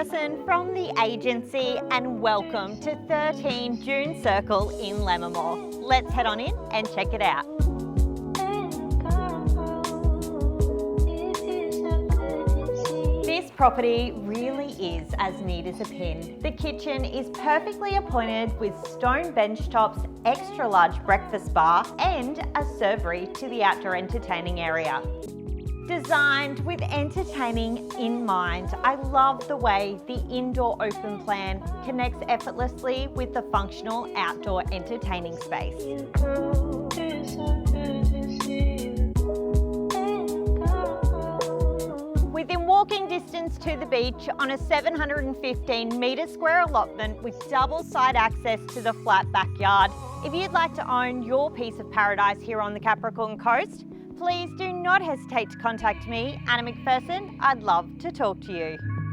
McPherson from the agency and welcome to 13 Dune Circle in Lammermoor. Let's head on in and check it out. This property really is as neat as a pin. The kitchen is perfectly appointed with stone bench tops, extra large breakfast bar and a servery to the outdoor entertaining area. Designed with entertaining in mind, I love the way the indoor open plan connects effortlessly with the functional outdoor entertaining space. Within walking distance to the beach on a 715 metre square allotment with double side access to the flat backyard. If you'd like to own your piece of paradise here on the Capricorn coast, please do not hesitate to contact me, Anna McPherson. I'd love to talk to you.